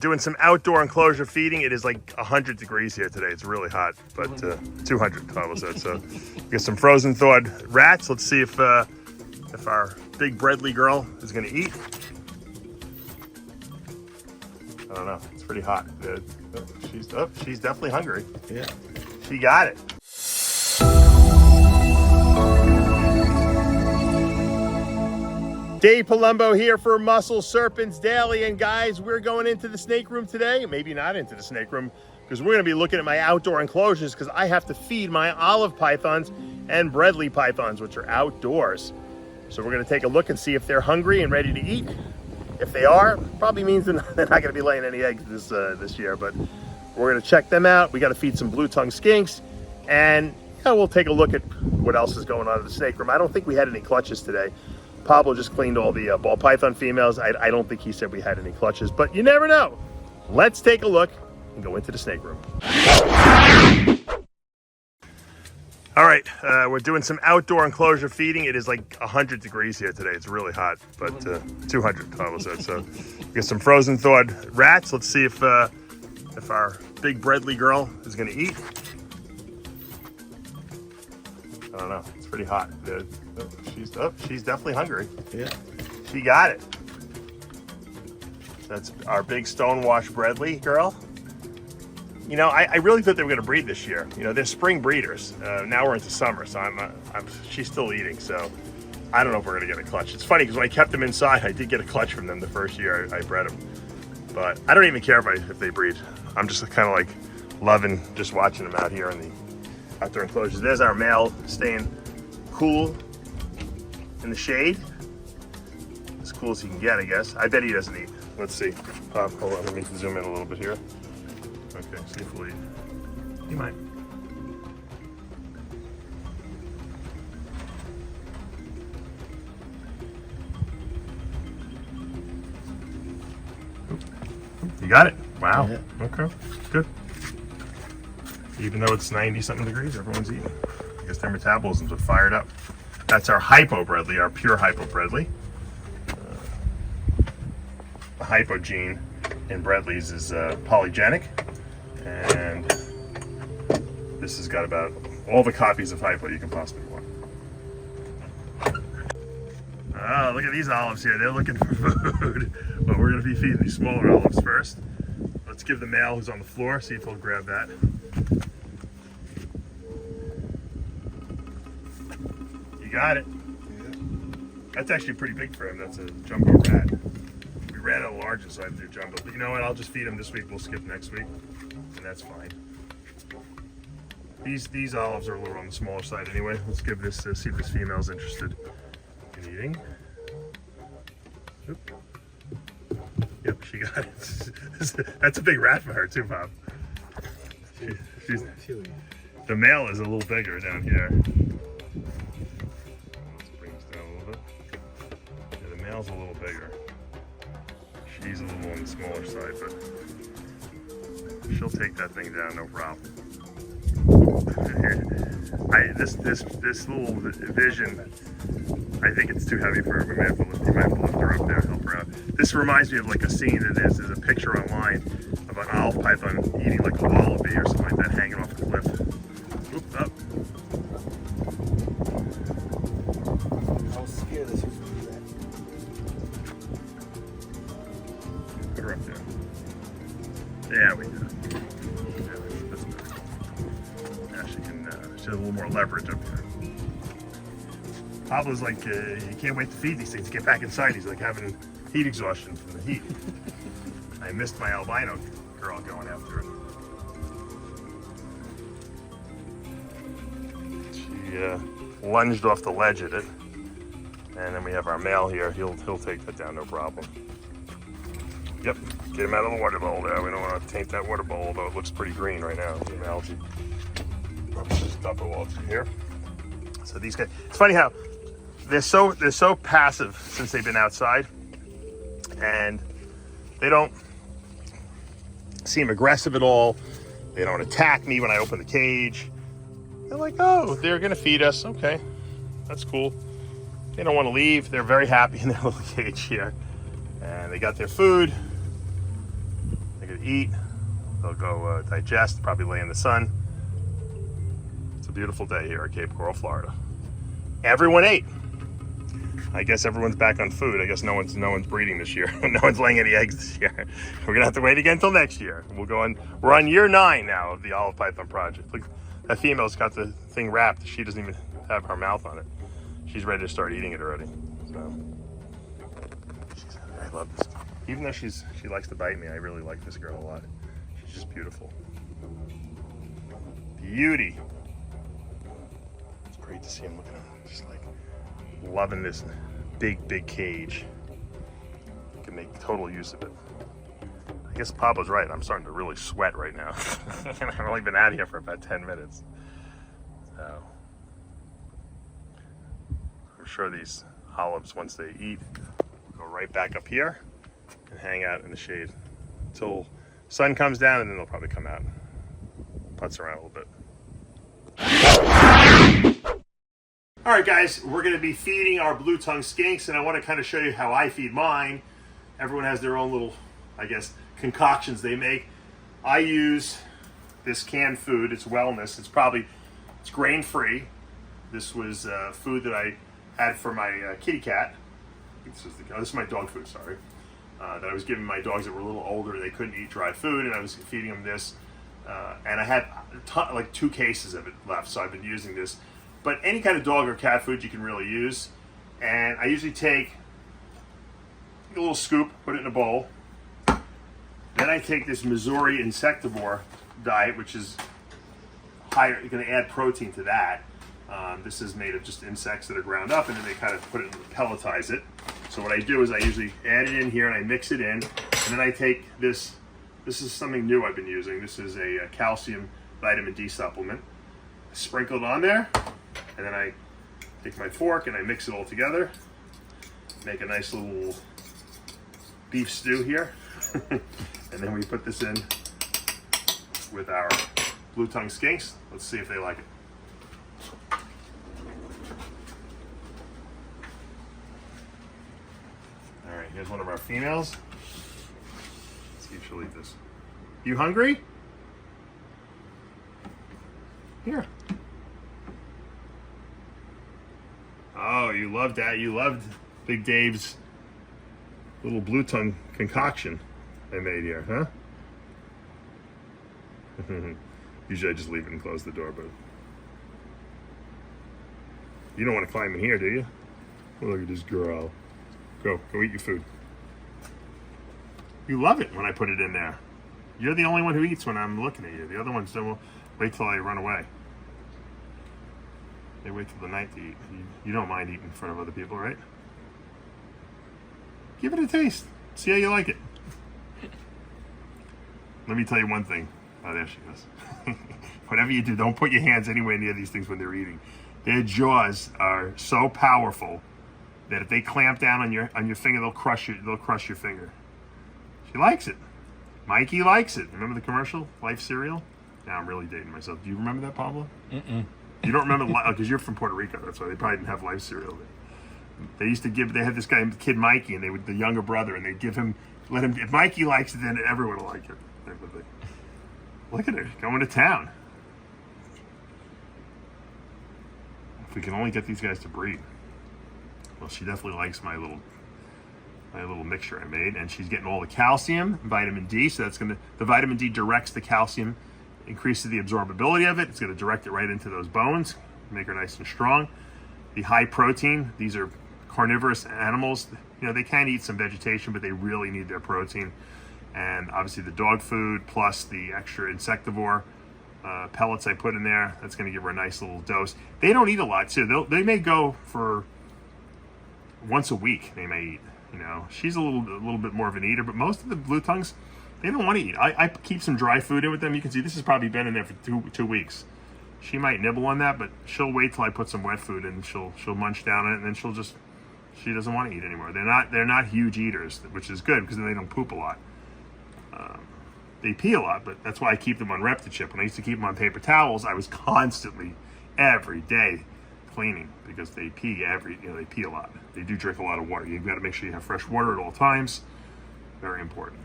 Doing some outdoor enclosure feeding. It is like 100 degrees here today. It's really hot, but 200 Pablo said. So we got some frozen thawed rats. Let's see if our big Bredley girl is gonna eat. I don't know, it's pretty hot. She's definitely hungry. Yeah. She got it. Dave Palumbo here for Muscle Serpents Daily, and guys, we're going into the snake room today. Maybe not into the snake room, because we're going to be looking at my outdoor enclosures, because I have to feed my olive pythons and Bredley pythons, which are outdoors. So we're going to take a look and see if they're hungry and ready to eat. If they are, probably means they're not going to be laying any eggs this year, but we're going to check them out. We got to feed some blue-tongued skinks, and we'll take a look at what else is going on in the snake room. I don't think we had any clutches today. Pablo just cleaned all the ball python females. I don't think he said we had any clutches, but you never know. Let's take a look and go into the snake room. All right, we're doing some outdoor enclosure feeding. It is like 100 degrees here today. It's really hot, but 200 Pablo said. So we got some frozen thawed rats. Let's see if our big Bredley girl is gonna eat. I don't know, it's pretty hot. She's definitely hungry. Yeah. She got it. That's our big stonewash Bredley girl. You know, I really thought they were going to breed this year. You know, they're spring breeders. Now we're into summer, so she's still eating. So I don't know if we're going to get a clutch. It's funny because when I kept them inside, I did get a clutch from them the first year I bred them. But I don't even care if they breed. I'm just kind of like loving just watching them out here in the outdoor enclosures. There's our male staying cool in the shade. As cool as he can get, I guess. I bet he doesn't eat. Let's see. Hold on, let me zoom in a little bit here. Okay, see if we'll eat. He might. You got it? Wow. Yeah. Okay, good. Even though it's 90-something degrees, everyone's eating. I guess their metabolisms are fired up. That's our hypo Bredley, our pure hypo Bredley. The hypo gene in Bredleys is polygenic, and this has got about all the copies of hypo you can possibly want. Oh, look at these olives here. They're looking for food, but we're going to be feeding these smaller olives first. Let's give the male who's on the floor, see if he'll grab that. You got it. Yeah. That's actually pretty big for him. That's a jumbo rat. We ran out of larger, so I had to do jumbo. But you know what? I'll just feed him this week. We'll skip next week, and that's fine. These olives are a little on the smaller side anyway. Let's give this, see if this female's interested in eating. Oop. Yep, she got it. That's a big rat for her too, Bob. The male is a little bigger down here. A little bigger. She's a little on the smaller side, but she'll take that thing down, no problem. This little vision, I think it's too heavy for her. We might have to lift her up there and help her out. This reminds me of like a scene that there's a picture online of an olive python eating like a wallaby or something like that, hanging off a cliff. Oop, up. I was scared that she was going to do that. Put her up there. There we go. That's better. Now she has a little more leverage up here. Pablo's like, you can't wait to feed these things. Get back inside. He's like having heat exhaustion from the heat. I missed my albino girl going after it. She lunged off the ledge at it. And then we have our male here. He'll take that down, no problem. Yep, get him out of the water bowl there. We don't want to taint that water bowl, although it looks pretty green right now. The algae. Let's just dump it all through here. So these guys, it's funny how they're so passive since they've been outside, and they don't seem aggressive at all. They don't attack me when I open the cage. They're like, oh, they're gonna feed us. Okay, that's cool. They don't want to leave. They're very happy in their little cage here. And they got their food. to eat. They'll go digest, probably lay in the sun. It's a beautiful day here at Cape Coral, Florida. Everyone ate. I guess everyone's back on food. I guess no one's breeding this year. No one's laying any eggs this year. We're gonna have to wait again until next year. We're on year 9 now of the olive python project. Look, that female's got the thing wrapped. She doesn't even have her mouth on it. She's ready to start eating it already. So I love this. Even though she likes to bite me, I really like this girl a lot. She's just beautiful. Beauty. It's great to see him looking at him. Just like loving this big cage. You can make total use of it. I guess Pablo's right. I'm starting to really sweat right now. And I've only been out here for about 10 minutes. So I'm sure these olives, once they eat, go right back up here and hang out in the shade until sun comes down, and then they'll probably come out and putz around a little bit. All right, guys, we're going to be feeding our blue-tongued skinks, and I want to kind of show you how I feed mine. Everyone has their own little, I guess, concoctions they make. I use this canned food. It's wellness. It's grain-free. This was food that I had for my kitty cat. This is my dog food, sorry. That I was giving my dogs that were a little older. They couldn't eat dry food, and I was feeding them this. And I had like 2 cases of it left, so I've been using this. But any kind of dog or cat food you can really use. And I usually take a little scoop, put it in a bowl. Then I take this Missouri insectivore diet, which is higher. You're going to add protein to that. This is made of just insects that are ground up, and then they kind of put it, pelletize it. So what I do is I usually add it in here and I mix it in, and then I take this. This is something new I've been using. This is a calcium vitamin D supplement. I sprinkle it on there, and then I take my fork and I mix it all together. Make a nice little beef stew here. And then we put this in with our blue-tongued skinks. Let's see if they like it. All right, here's one of our females. Let's see if she'll eat this. You hungry? Here. Oh, you loved that. You loved Big Dave's little blue-tongue concoction I made here, huh? Usually I just leave it and close the door, but you don't want to climb in here, do you? Oh, look at this girl. Go eat your food. You love it when I put it in there. You're the only one who eats when I'm looking at you. The other ones don't wait till I run away. They wait till the night to eat. You don't mind eating in front of other people, right? Give it a taste. See how you like it. Let me tell you one thing. Oh, there she goes. Whatever you do, don't put your hands anywhere near these things when they're eating. Their jaws are so powerful that if they clamp down on your finger, they'll crush your finger. She likes it. Mikey likes it. Remember the commercial, Life cereal? Now I'm really dating myself. Do you remember that, Pablo? Mm-mm. You don't remember, because you're from Puerto Rico. That's why they probably didn't have Life cereal there. They had this guy, kid Mikey, and they would, the younger brother, and they'd let him, if Mikey likes it, then everyone will like it. Look at her, going to town. If we can only get these guys to breed. Well, she definitely likes my little mixture I made, and she's getting all the calcium, vitamin D, so the vitamin D directs the calcium, increases the absorbability of it. It's gonna direct it right into those bones, make her nice and strong. The high protein, these are carnivorous animals. You know, they can eat some vegetation, but they really need their protein. And obviously the dog food plus the extra insectivore pellets I put in there, that's gonna give her a nice little dose. They don't eat a lot too. They may go for once a week, they may eat. You know, she's a little bit more of an eater, but most of the blue tongues, they don't want to eat. I keep some dry food in with them. You can see this has probably been in there for two weeks. She might nibble on that, but she'll wait till I put some wet food in. She'll munch down on it, and then she doesn't want to eat anymore. They're not huge eaters, which is good because then they don't poop a lot. They pee a lot, but that's why I keep them on Reptichip. When I used to keep them on paper towels, I was constantly, every day, cleaning because they pee they pee a lot. They do drink a lot of water. You've got to make sure you have fresh water at all times. Very important.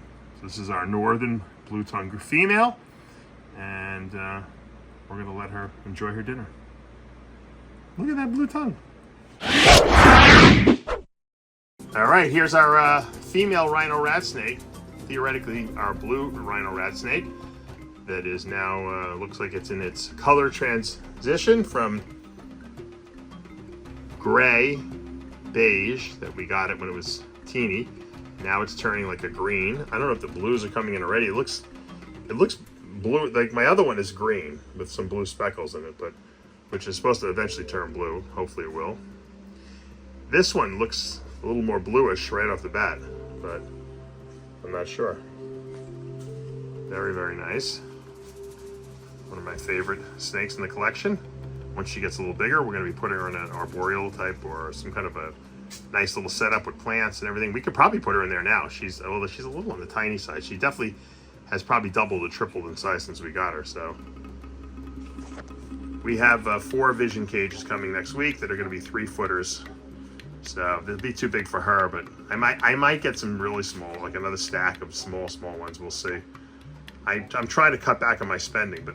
This is our northern blue-tongued female, and we're gonna let her enjoy her dinner. Look at that blue tongue. All right, here's our female Rhino Rat Snake. Theoretically, our blue Rhino Rat Snake that is now, looks like it's in its color transition from gray, beige, that we got it when it was teeny. Now it's turning like a green. I don't know if the blues are coming in already. It looks blue, like my other one is green with some blue speckles in it, but which is supposed to eventually turn blue. Hopefully it will. This one looks a little more bluish right off the bat, but I'm not sure. Very, very nice. One of my favorite snakes in the collection. Once she gets a little bigger, we're going to be putting her in an arboreal type or some kind of a nice little setup with plants and everything. We could probably put her in there now. Although she's a little on the tiny side. She definitely has probably doubled or tripled in size since we got her. So we have 4 vision cages coming next week that are going to be 3-footers. So they'll be too big for her, but I might get some really small, like another stack of small ones. We'll see. I'm trying to cut back on my spending, but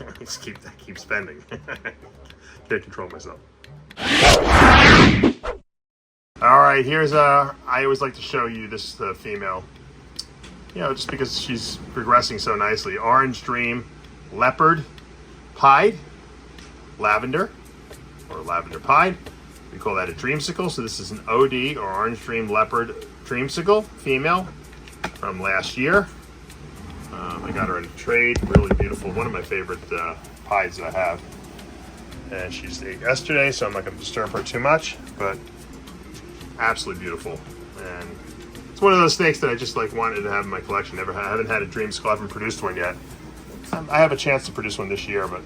I just keep spending. Can't control myself. All right, here's I always like to show you this female. You know, just because she's progressing so nicely. Orange Dream, Leopard, Pied, Lavender, or Lavender Pied. We call that a dreamsicle. So this is an OD, or Orange Dream Leopard dreamsicle, female, from last year. I got her in a trade, really beautiful. One of my favorite pieds that I have. And she just ate yesterday, so I'm not going to disturb her too much, but absolutely beautiful. And it's one of those snakes that I just like wanted to have in my collection. I haven't had a dreamsicle. I haven't produced one yet. I have a chance to produce one this year, but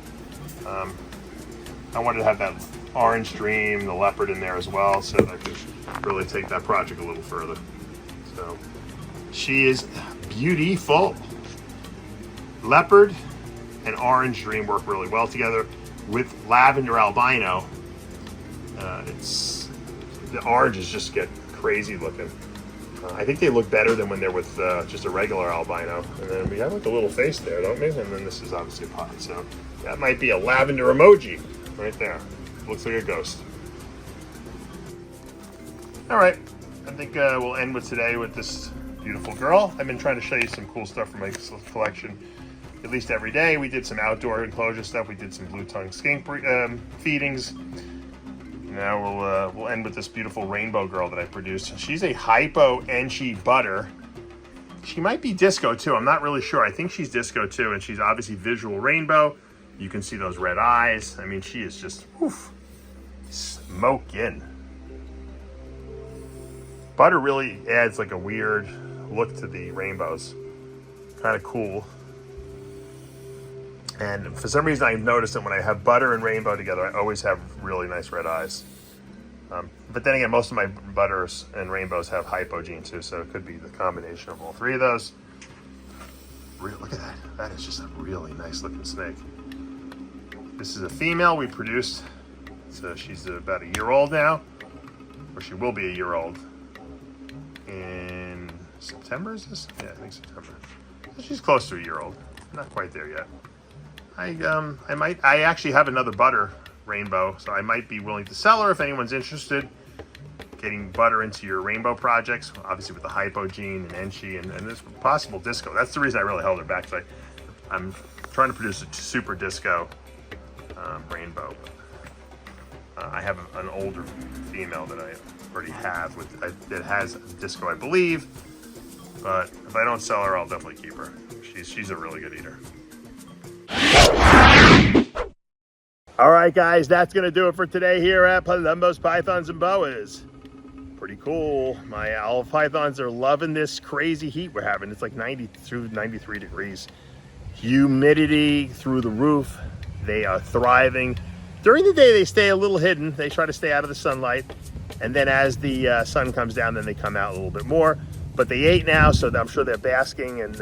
I wanted to have that Orange Dream, the Leopard in there as well, so that I could really take that project a little further. So she is beautiful. Leopard and Orange Dream work really well together. With Lavender Albino, the oranges just get crazy looking. I think they look better than when they're with just a regular albino. And then we have like a little face there, don't we? And then this is obviously a pod. So that might be a lavender emoji right there. Looks like a ghost. All right, I think we'll end with today with this beautiful girl. I've been trying to show you some cool stuff from my collection at least every day. We did some outdoor enclosure stuff. We did some blue-tongued skink feedings. Now we'll end with this beautiful rainbow girl that I produced. She's a hypo Enchi butter. She might be disco too. I'm not really sure. I think she's disco too, and she's obviously visual rainbow. You can see those red eyes. I mean, she is just smoking. Butter really adds like a weird look to the rainbows. Kind of cool. And for some reason, I've noticed that when I have butter and rainbow together, I always have really nice red eyes. But then again, most of my butters and rainbows have hypogene too, so it could be the combination of all 3 of those. Look at that. That is just a really nice looking snake. This is a female we produced. So she's about a year old now, or she will be a year old in September, is this? Yeah, I think September. So she's close to a year old. Not quite there yet. I actually have another butter rainbow, so I might be willing to sell her if anyone's interested. Getting butter into your rainbow projects, obviously with the hypogene and Enchi and this possible disco. That's the reason I really held her back. So I'm trying to produce a super disco rainbow. I have an older female that I already have that has disco, I believe. But if I don't sell her, I'll definitely keep her. She's a really good eater. All right, guys, that's going to do it for today here at Palumbo's Pythons and Boas. Pretty cool. My olive pythons are loving this crazy heat we're having. It's like 90 through 93 degrees. Humidity through the roof. They are thriving. During the day, they stay a little hidden. They try to stay out of the sunlight. And then as the sun comes down, then they come out a little bit more. But they ate now, so I'm sure they're basking and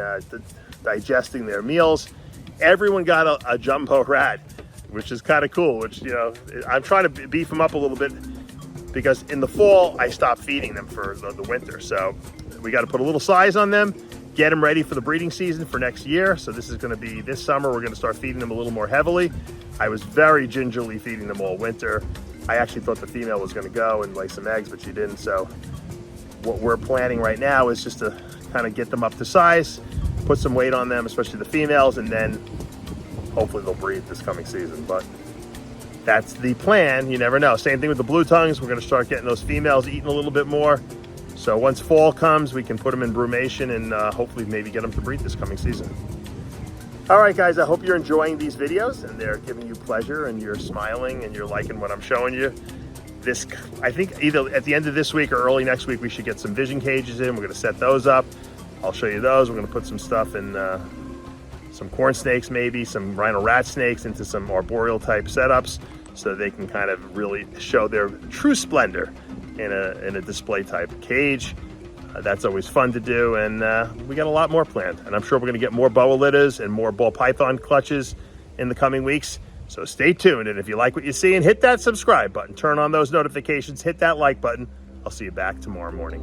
digesting their meals. Everyone got a jumbo rat, which is kind of cool, which, you know, I'm trying to beef them up a little bit because in the fall, I stop feeding them for the winter. So we got to put a little size on them. get them ready for the breeding season for next year. So this is going to be this summer. We're going to start feeding them a little more heavily. I was very gingerly feeding them all winter. I actually thought the female was going to go and lay some eggs, but she didn't. So what we're planning right now is just to kind of get them up to size, put some weight on them, especially the females, and then hopefully they'll breed this coming season. But that's the plan. You never know. Same thing with the blue tongues. We're going to start getting those females eating a little bit more. So once fall comes, we can put them in brumation and hopefully maybe get them to breed this coming season. All right, guys, I hope you're enjoying these videos and they're giving you pleasure and you're smiling and you're liking what I'm showing you. This, I think either at the end of this week or early next week, we should get some vision cages in. We're going to set those up. I'll show you those. We're going to put some stuff in, some corn snakes, maybe some Rhino Rat Snakes into some arboreal type setups so they can kind of really show their true splendor in a display type cage. That's always fun to do, and we got a lot more planned. And I'm sure we're going to get more boa litters and more ball python clutches in the coming weeks. So stay tuned, and if you like what you see, and hit that subscribe button, turn on those notifications, hit that like button. I'll see you back tomorrow morning.